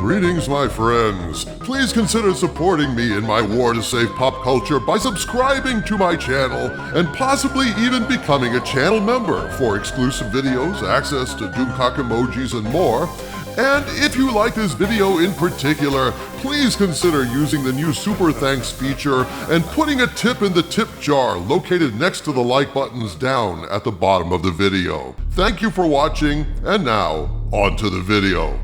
Greetings, my friends. Please consider supporting me in my war to save pop culture by subscribing to my channel and possibly even becoming a channel member for exclusive videos, access to Doomcock emojis, and more. And if you like this video in particular, please consider using the new Super Thanks feature and putting a tip in the tip jar located next to the like buttons down at the bottom of the video. Thank you for watching, and now, on to the video.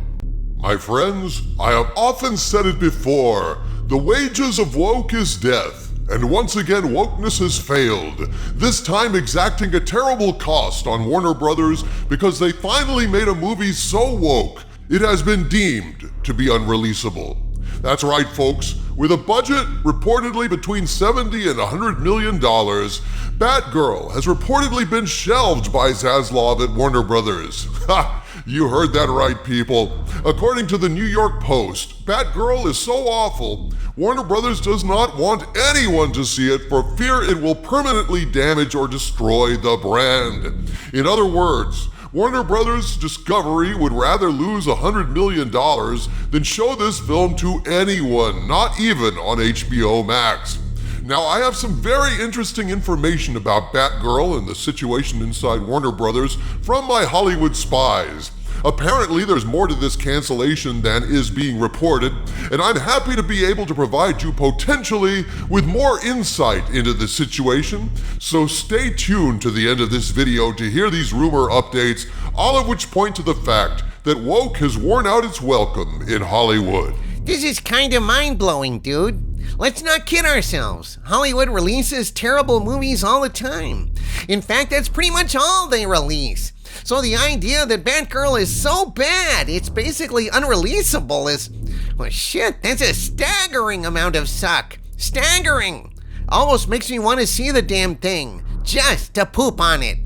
My friends, I have often said it before, the wages of woke is death. And once again, wokeness has failed, this time exacting a terrible cost on Warner Brothers because they finally made a movie so woke, it has been deemed to be unreleasable. That's right, folks. With a budget reportedly between $70 and $100 million, Batgirl has reportedly been shelved by Zaslav at Warner Brothers. Ha! You heard that right, people. According to the New York Post, Batgirl is so awful, Warner Brothers does not want anyone to see it for fear it will permanently damage or destroy the brand. In other words, Warner Brothers Discovery would rather lose $100 million than show this film to anyone, not even on HBOMax. Now, I have some very interesting information about Batgirl and the situation inside Warner Brothers from my Hollywood spies. Apparently, there's more to this cancellation than is being reported, and I'm happy to be able to provide you potentially with more insight into the situation. So stay tuned to the end of this video to hear these rumor updates, all of which point to the fact that woke has worn out its welcome in Hollywood. This is kinda mind-blowing, dude. Let's not kid ourselves. Hollywood releases terrible movies all the time. In fact, that's pretty much all they release. So the idea that Batgirl is so bad, it's basically unreleasable is, well, shit, that's a staggering amount of suck. Staggering. Almost makes me want to see the damn thing, just to poop on it.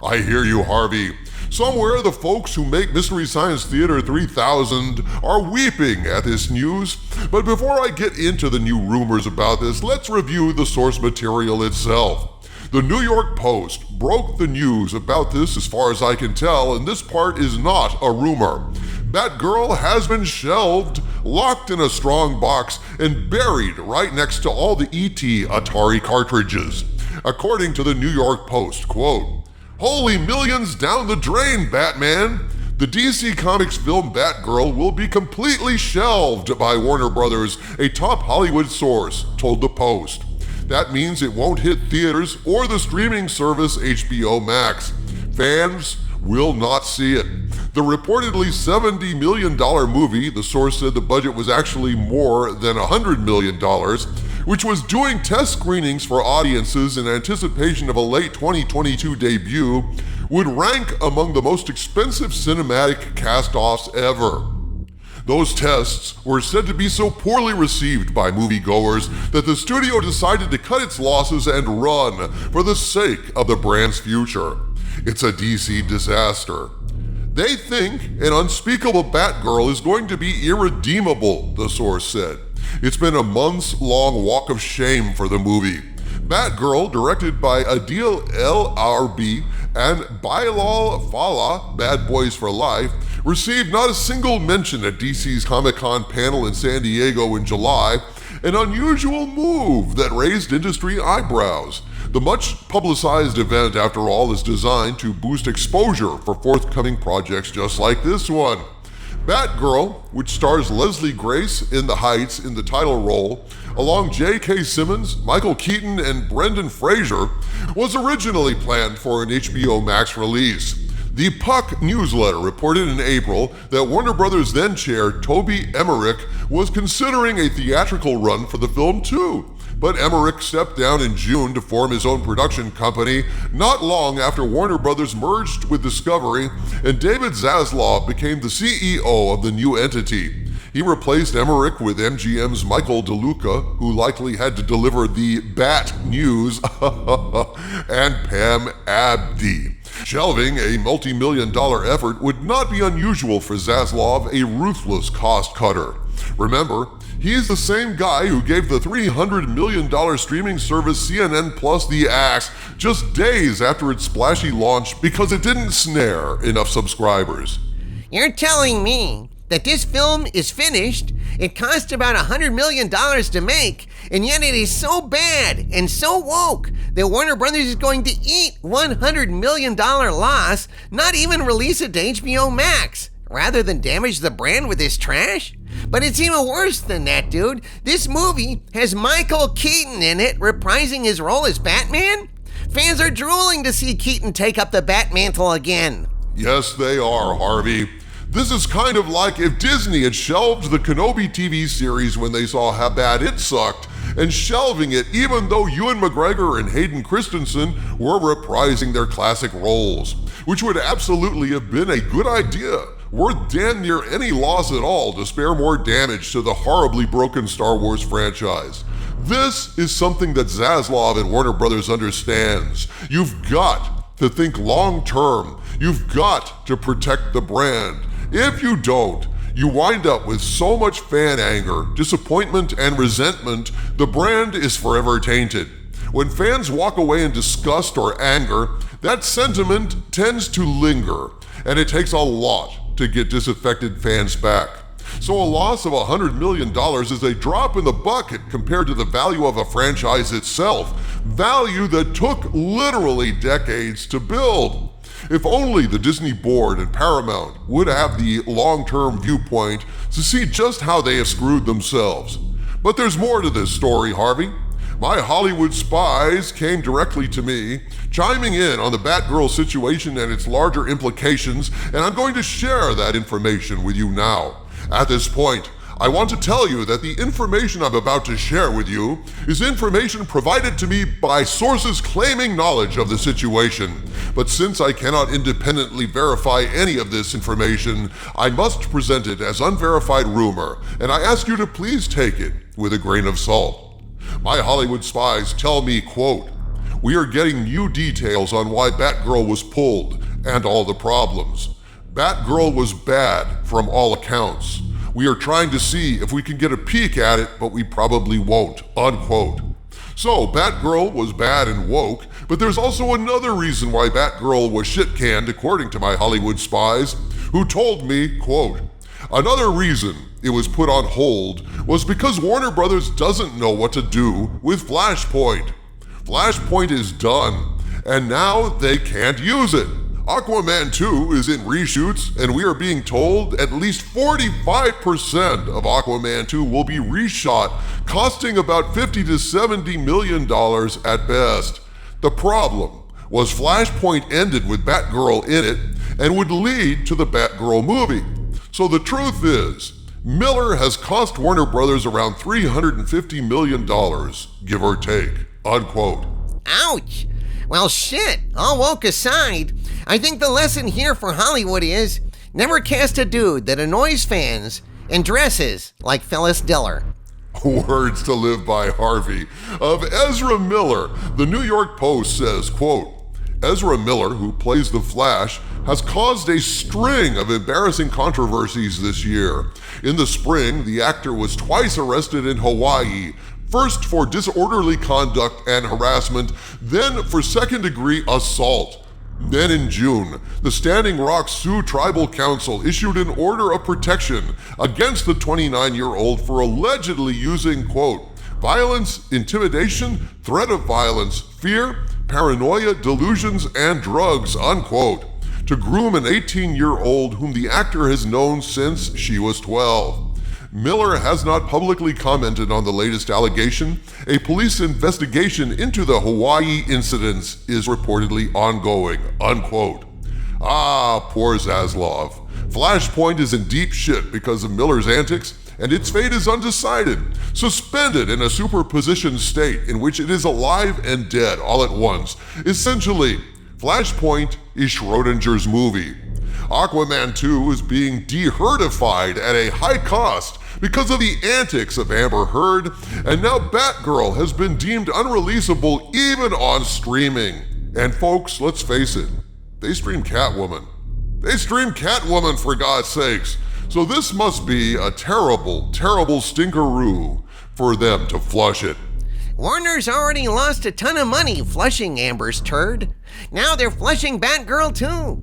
I hear you, Harvey. Somewhere the folks who make Mystery Science Theater 3000 are weeping at this news. But before I get into the new rumors about this, let's review the source material itself. The New York Post broke the news about this as far as I can tell, and this part is not a rumor. Batgirl has been shelved, locked in a strong box, and buried right next to all the E.T. Atari cartridges. According to the New York Post, quote, "Holy millions down the drain, Batman! The DC Comics film Batgirl will be completely shelved by Warner Brothers," a top Hollywood source told the Post. That means it won't hit theaters or the streaming service HBOMax. Fans will not see it. The reportedly $70 million movie, the source said the budget was actually more than $100 million, which was doing test screenings for audiences in anticipation of a late 2022 debut, would rank among the most expensive cinematic cast-offs ever. Those tests were said to be so poorly received by moviegoers that the studio decided to cut its losses and run for the sake of the brand's future. It's a DC disaster. They think an unspeakable Batgirl is going to be irredeemable, the source said. It's been a months-long walk of shame for the movie. Batgirl, directed by Adil El Arbi and Bilal Fallah, Bad Boys for Life, received not a single mention at DC's Comic-Con panel in San Diego in July, an unusual move that raised industry eyebrows. The much-publicized event, after all, is designed to boost exposure for forthcoming projects just like this one. Batgirl, which stars Leslie Grace in The Heights in the title role, along J.K. Simmons, Michael Keaton, and Brendan Fraser, was originally planned for an HBOMax release. The Puck newsletter reported in April that Warner Brothers then-chair Toby Emmerich was considering a theatrical run for the film too. But Emmerich stepped down in June to form his own production company not long after Warner Brothers merged with Discovery, and David Zaslav became the CEO of the new entity. He replaced Emmerich with MGM's Michael DeLuca, who likely had to deliver the Bat News, and Pam Abdi. Shelving a multi-million-dollar effort would not be unusual for Zaslav, a ruthless cost cutter. Remember, he's the same guy who gave the $300 million streaming service CNN Plus the axe just days after its splashy launch because it didn't snare enough subscribers. You're telling me that this film is finished, it cost about $100 million to make, and yet it is so bad and so woke that Warner Brothers is going to eat $100 million loss, not even release it to HBOMax, rather than damage the brand with this trash? But it's even worse than that, dude. This movie has Michael Keaton in it, reprising his role as Batman. Fans are drooling to see Keaton take up the Batmantle again. Yes, they are, Harvey. This is kind of like if Disney had shelved the Kenobi TV series when they saw how bad it sucked, and shelving it even though Ewan McGregor and Hayden Christensen were reprising their classic roles, which would absolutely have been a good idea, worth damn near any loss at all to spare more damage to the horribly broken Star Wars franchise. This is something that Zaslav and Warner Brothers understands. You've got to think long term. You've got to protect the brand. If you don't, you wind up with so much fan anger, disappointment, and resentment, the brand is forever tainted. When fans walk away in disgust or anger, that sentiment tends to linger, and it takes a lot to get disaffected fans back. So a loss of $100 million is a drop in the bucket compared to the value of a franchise itself, value that took literally decades to build. If only the Disney board and Paramount would have the long-term viewpoint to see just how they have screwed themselves. But there's more to this story, Harvey. My Hollywood spies came directly to me, chiming in on the Batgirl situation and its larger implications, and I'm going to share that information with you now. At this point, I want to tell you that the information I'm about to share with you is information provided to me by sources claiming knowledge of the situation. But since I cannot independently verify any of this information, I must present it as unverified rumor, and I ask you to please take it with a grain of salt. My Hollywood spies tell me, quote, "We are getting new details on why Batgirl was pulled and all the problems. Batgirl was bad from all accounts. We are trying to see if we can get a peek at it, but we probably won't," unquote. So Batgirl was bad and woke, but there's also another reason why Batgirl was shit-canned, according to my Hollywood spies, who told me, quote, "Another reason it was put on hold was because Warner Brothers doesn't know what to do with Flashpoint. Flashpoint is done, and now they can't use it. Aquaman 2 is in reshoots, and we are being told at least 45% of Aquaman 2 will be reshot, costing about $50 to $70 million at best. The problem was Flashpoint ended with Batgirl in it and would lead to the Batgirl movie. So the truth is, Miller has cost Warner Brothers around $350 million, give or take," unquote. Ouch! Well, shit, all woke aside, I think the lesson here for Hollywood is never cast a dude that annoys fans and dresses like Phyllis Diller. Words to live by, Harvey. Of Ezra Miller, the New York Post says, quote, "Ezra Miller, who plays the Flash, has caused a string of embarrassing controversies this year. In the spring, the actor was twice arrested in Hawaii, first for disorderly conduct and harassment, then for second-degree assault. Then in June, the Standing Rock Sioux Tribal Council issued an order of protection against the 29-year-old for allegedly using, quote, violence, intimidation, threat of violence, fear, paranoia, delusions, and drugs, unquote, to groom an 18-year-old whom the actor has known since she was 12. Miller has not publicly commented on the latest allegation. A police investigation into the Hawaii incidents is reportedly ongoing," unquote. Ah, poor Zaslav. Flashpoint is in deep shit because of Miller's antics, and its fate is undecided, suspended in a superposition state in which it is alive and dead all at once. Essentially, Flashpoint is Schrodinger's movie. Aquaman 2 is being deherdified at a high cost because of the antics of Amber Heard, and now Batgirl has been deemed unreleasable even on streaming. And folks, let's face it, they stream Catwoman. They stream Catwoman, for God's sakes. So this must be a terrible, terrible stinkeroo for them to flush it. Warner's already lost a ton of money flushing Amber's turd. Now they're flushing Batgirl too.